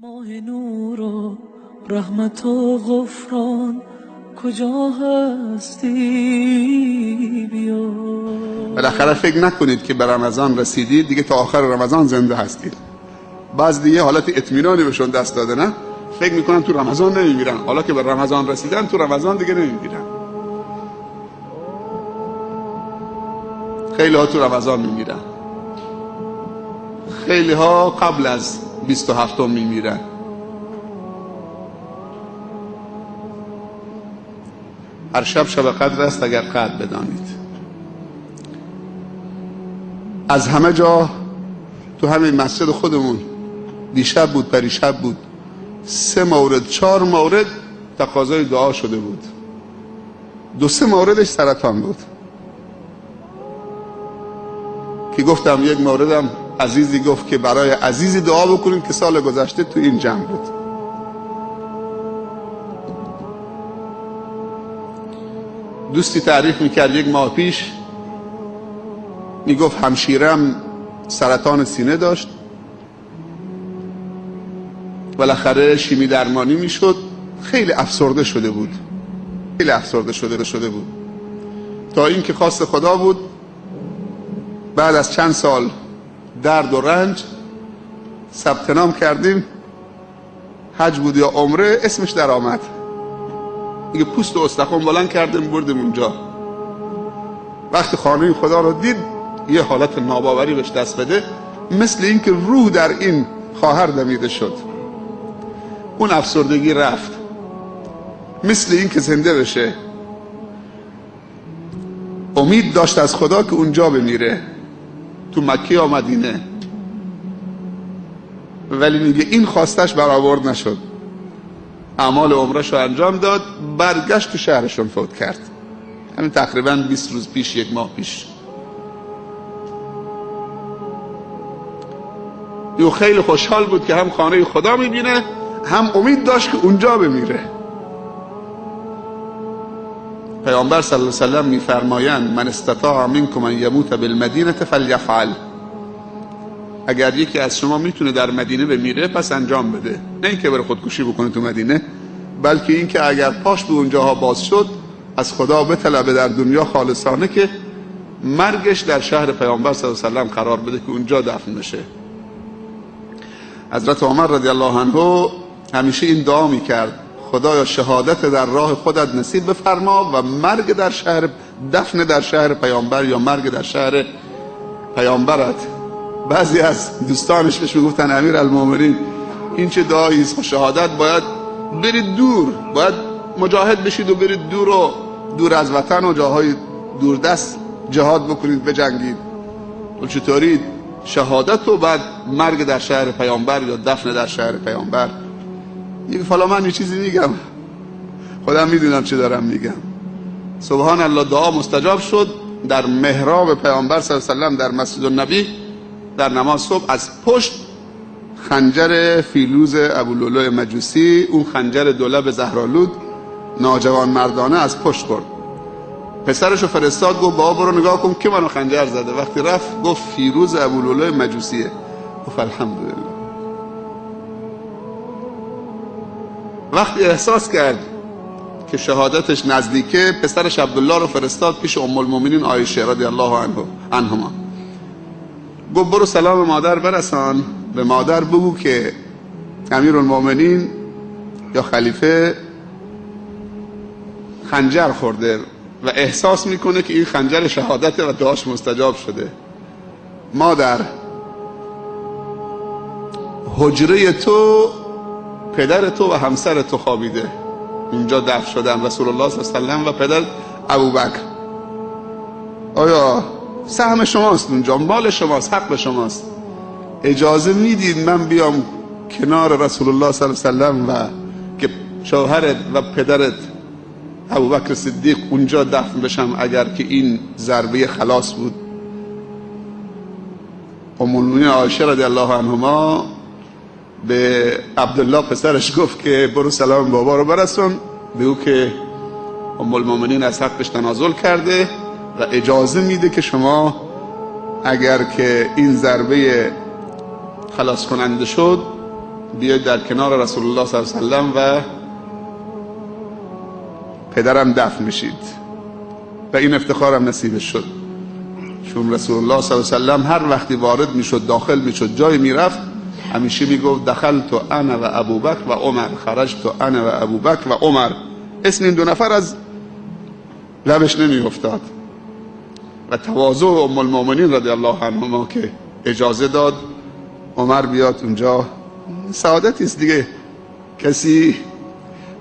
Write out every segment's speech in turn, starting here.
ماه نور و رحمت و غفران کجا هستی بیا. بالاخره فکر نکنید که به رمضان رسیدید دیگه تا آخر رمضان زنده هستید. بعض دیگه حالت اطمینانی بهشون دست داده، نه فکر میکنن تو رمضان نمیمیرن، حالا که به رمضان رسیدن تو رمضان دیگه نمیمیرن. خیلی ها تو رمضان میمیرن، خیلی ها قبل از 27 میمیرن. هر شب شب قدر است اگر قدر بدانید. از همه جا تو همین مسجد خودمون دیشب بود پریشب بود 3 مورد 4 مورد تقاضای دعا شده بود. 2-3 موردش سرطان بود که گفتم یک موردم عزیزی گفت که برای عزیزی دعا بکنید که سال گذشته تو این جمع بود. دوستی تعریف میکرد 1 ماه پیش میگفت همشیرم سرطان سینه داشت، بالاخره شیمی درمانی میشد، خیلی افسرده شده بود، خیلی افسرده شده بود تا اینکه خواست خدا بود بعد از چند سال درد و رنج ثبت نام کردیم، حج بود یا عمره، اسمش در آمد. دیگه پوست و استخوان بلند کردیم بردیم اونجا. وقتی خانه خدا رو دید یه حالت ناباوری بهش دست بده، مثل اینکه روح در این خواهر دمیده شد. اون افسردگی رفت، مثل اینکه زنده بشه. امید داشت از خدا که اونجا بمیره، تو مکه یا مدینه، ولی میگه این خواستش برآورد نشد. اعمال عمرش رو انجام داد، برگشت تو شهرشون فوت کرد. همین تقریبا 20 روز پیش، 1 ماه پیش. یو خیلی خوشحال بود که هم خانه خدا میبینه، هم امید داشت که اونجا بمیره. پیامبر صلی الله علیه و سلم میفرمایند من استطاع منکم ان یموت بالمدینه فلیفعل. اگر یکی از شما میتونه در مدینه بمیره پس انجام بده، نه اینکه بره خودکشی بکنه تو مدینه، بلکه اینکه اگر پاش به اونجاها باز شد از خدا بطلبه در دنیا خالصانه که مرگش در شهر پیامبر صلی الله علیه و سلم قرار بده که اونجا دفن بشه. حضرت عمر رضی الله عنه همیشه این دعا میکرد خدایا شهادت در راه خودت نصیب بفرما و مرگ در شهر، دفن در شهر پیامبر یا مرگ در شهر پیامبرت. بعضی از دوستانش بهش میگفتن امیرالمومنین این چه دعایی است؟ شهادت باید برید دور، باید مجاهد بشید و برید دور و دور از وطن و جاهای دوردست جهاد بکنید، بجنگید. و چطوری شهادت و بعد مرگ در شهر پیامبر یا دفن در شهر پیامبر؟ میگه فلا من یه چیزی میگم، خودم میدونم چه دارم میگم. سبحان الله، دعا مستجاب شد. در محراب پیامبر صلی الله علیه و سلم در مسجد النبی در نماز صبح از پشت خنجر فیروز ابولؤلؤ مجوسی، اون خنجر دولب زهرالود ناجوان مردانه از پشت خورد. پسرشو فرستاد گفت بابا برو نگاه کن که منو خنجر زده. وقتی رفت گفت فیروز ابولؤلؤ مجوسیه. گفت الحمدلله. وقتی احساس کرد که شهادتش نزدیکه پسرش عبدالله رو فرستاد پیش ام المؤمنین عایشه رضی الله عنها. گفت برو سلام مادر برسان، به مادر بگو که امیرالمؤمنین یا خلیفه خنجر خورده و احساس میکنه که این خنجر شهادته و دعاش مستجاب شده. مادر، حجره تو پدر تو و همسر تو خوابیده، اونجا دفن شدن رسول الله صلی الله علیه و سلم و پدر ابوبکر. آیا سهم شماست اونجا، مال شماست، حق شماست، اجازه میدید من بیام کنار رسول الله صلی الله علیه و سلم و که شوهرت و پدرت ابوبکر صدیق اونجا دفن بشم اگر که این ضربه خلاص بود؟ ام المؤمنین عایشه رضی الله عنهما به عبدالله پسرش گفت که برو سلام بابا رو برسون، بگو که ام المؤمنین از حقش تنازل کرده و اجازه میده که شما اگر که این ضربه خلاص کننده شد بیاید در کنار رسول الله صلی الله علیه و و پدرم دفن میشید. و این افتخارم نصیبش شد، چون رسول الله صلی الله علیه و سلم هر وقتی وارد میشد، داخل میشد، جای میرفت، همیشه میگفت دخلت انا و ابوبکر و عمر، خرجت انا و ابوبکر و عمر. اسم این دو نفر از لبش نمیافتاد. و تواضع ام المؤمنین رضی الله عنهما که اجازه داد عمر بیاد اونجا، سعادتی است دیگه. کسی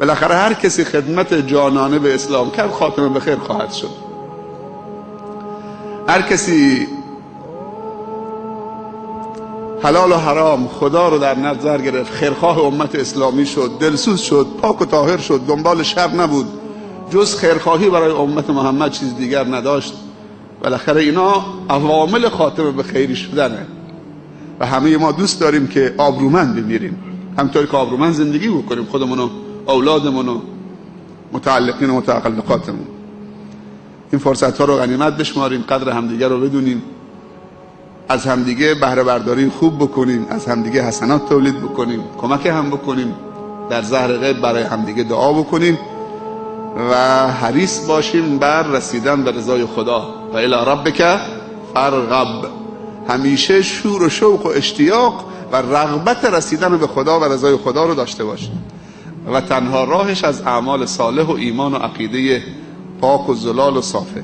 بالاخره هر کسی خدمت جانانه به اسلام کرد خاتمه به خیر خواهد شد. هر کسی حلال و حرام خدا رو در نظر گرفت، خیرخواه امت اسلامی شد، دلسوز شد، پاک و طاهر شد، دنبال شر نبود، جز خیرخواهی برای امت محمد چیز دیگر نداشت، بالاخره اینا عوامل خاتمه به خیری شدنه. و همه ما دوست داریم که آبرومند بمیریم، همطور که آبرومند زندگی بکنیم، خودمون و اولادمون و متعلقین و متعلقاتمون. این فرصت ها رو غنیمت بشماریم، قدر همدیگه رو بدونیم، از همدیگه بهره برداری خوب بکنیم، از همدیگه حسنات تولید بکنیم، کمک هم بکنیم، در ظهر غیب برای همدیگه دعا بکنیم و حریص باشیم بر رسیدن به رضای خدا. و الی ربک فارغب، همیشه شور و شوق و اشتیاق و رغبت رسیدن به خدا و رضای خدا رو داشته باشیم. و تنها راهش از اعمال صالح و ایمان و عقیده پاک و زلال و صافه.